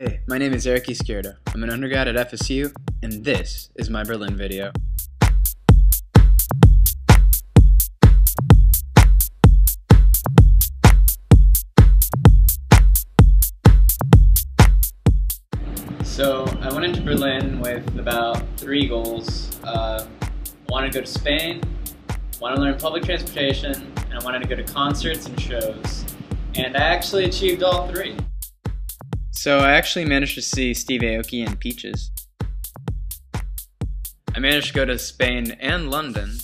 Hey, my name is Eric Izquierdo. I'm an undergrad at FSU, and this is my Berlin video. So I went into Berlin with about 3 goals. I wanted to go to Spain, wanted to learn public transportation, and I wanted to go to concerts and shows. And I actually achieved all 3. So I actually managed to see Steve Aoki and Peaches. I managed to go to Spain and London.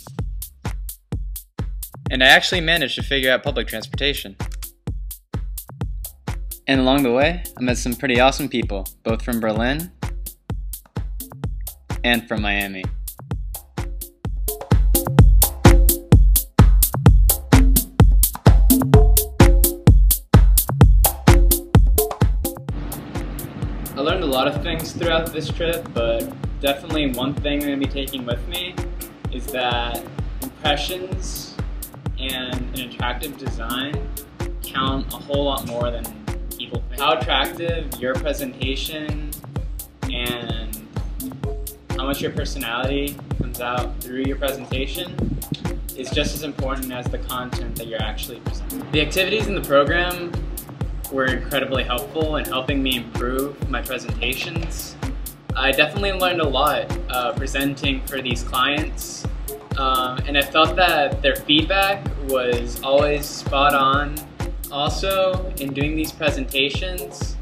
And I actually managed to figure out public transportation. And along the way, I met some pretty awesome people, both from Berlin and from Miami. I learned a lot of things throughout this trip, but definitely one thing I'm going to be taking with me is that impressions and an attractive design count a whole lot more than people think. How attractive your presentation and how much your personality comes out through your presentation is just as important as the content that you're actually presenting. The activities in the program were incredibly helpful in helping me improve my presentations. I definitely learned a lot presenting for these clients, and I felt that their feedback was always spot on. Also, in doing these presentations,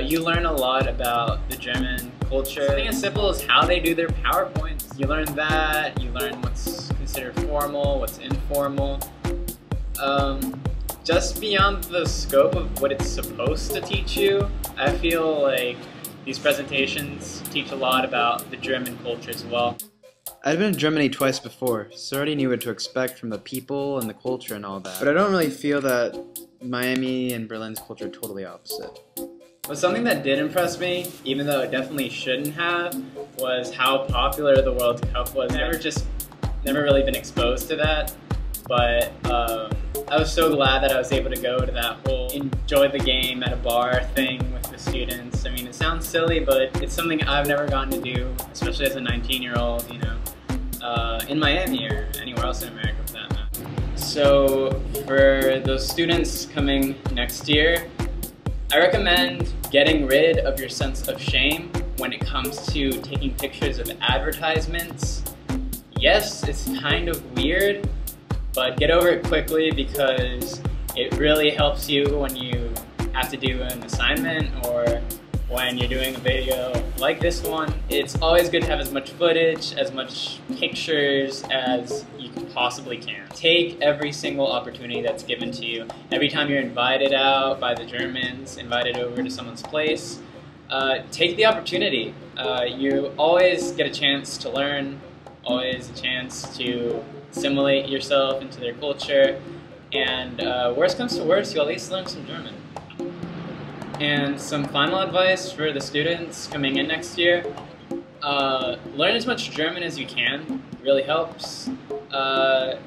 you learn a lot about the German culture. Something as simple as how they do their PowerPoints. You learn that, you learn what's considered formal, what's informal. Just beyond the scope of what it's supposed to teach you, I feel like these presentations teach a lot about the German culture as well. I'd been in Germany twice before, so I already knew what to expect from the people and the culture and all that. But I don't really feel that Miami and Berlin's culture are totally opposite. But something that did impress me, even though it definitely shouldn't have, was how popular the World Cup was. Never really been exposed to that, but I was so glad that I was able to go to that whole enjoy the game at a bar thing with the students. I mean, it sounds silly, but it's something I've never gotten to do, especially as a 19-year-old, you know, in Miami or anywhere else in America for that matter. So for those students coming next year, I recommend getting rid of your sense of shame when it comes to taking pictures of advertisements. Yes, it's kind of weird, but get over it quickly because it really helps you when you have to do an assignment or when you're doing a video like this one. It's always good to have as much footage, as much pictures as you possibly can. Take every single opportunity that's given to you. Every time you're invited out by the Germans, invited over to someone's place, take the opportunity. You always get a chance to learn, always a chance to assimilate yourself into their culture, and worst comes to worst, you'll at least learn some German. And some final advice for the students coming in next year, learn as much German as you can. It really helps.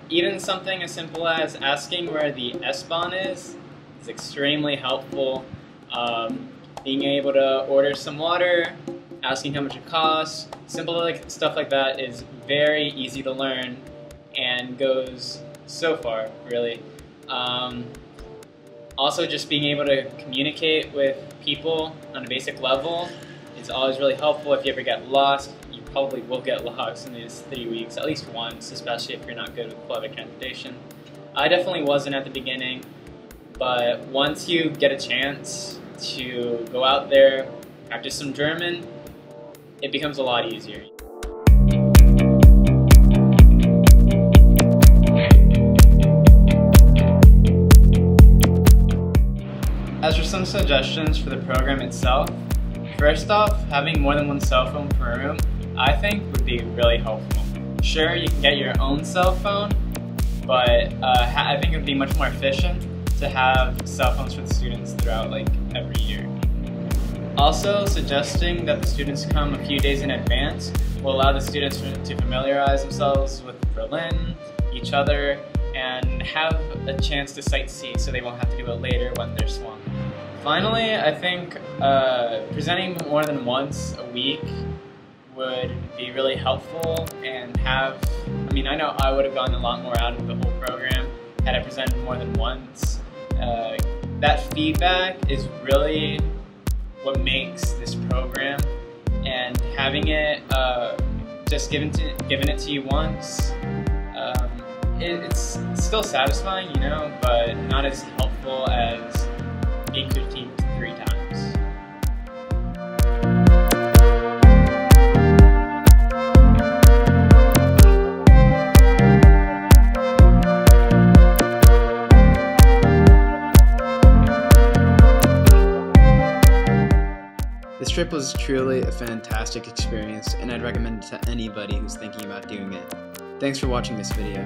Even something as simple as asking where the S-Bahn is extremely helpful. Being able to order some water, asking how much it costs, simple stuff like that is very easy to learn and goes so far, really. Also, just being able to communicate with people on a basic level is always really helpful. If you ever get lost, you probably will get lost in these 3 weeks, at least once, especially if you're not good with public transportation. I definitely wasn't at the beginning, but once you get a chance to go out there, practice some German, it becomes a lot easier. As for some suggestions for the program itself, first off, having more than one cell phone per room, I think would be really helpful. Sure, you can get your own cell phone, but I think it would be much more efficient to have cell phones for the students throughout every year. Also, suggesting that the students come a few days in advance will allow the students to familiarize themselves with Berlin, each other, and have a chance to sightsee so they won't have to do it later when they're swamped. Finally, I think presenting more than once a week would be really helpful and I know I would have gotten a lot more out of the whole program had I presented more than once. That feedback is really what makes this program, and having it just given it to you once, it's still satisfying, you know, but not as helpful as being critiqued 3 times. This trip was truly a fantastic experience, and I'd recommend it to anybody who's thinking about doing it. Thanks for watching this video.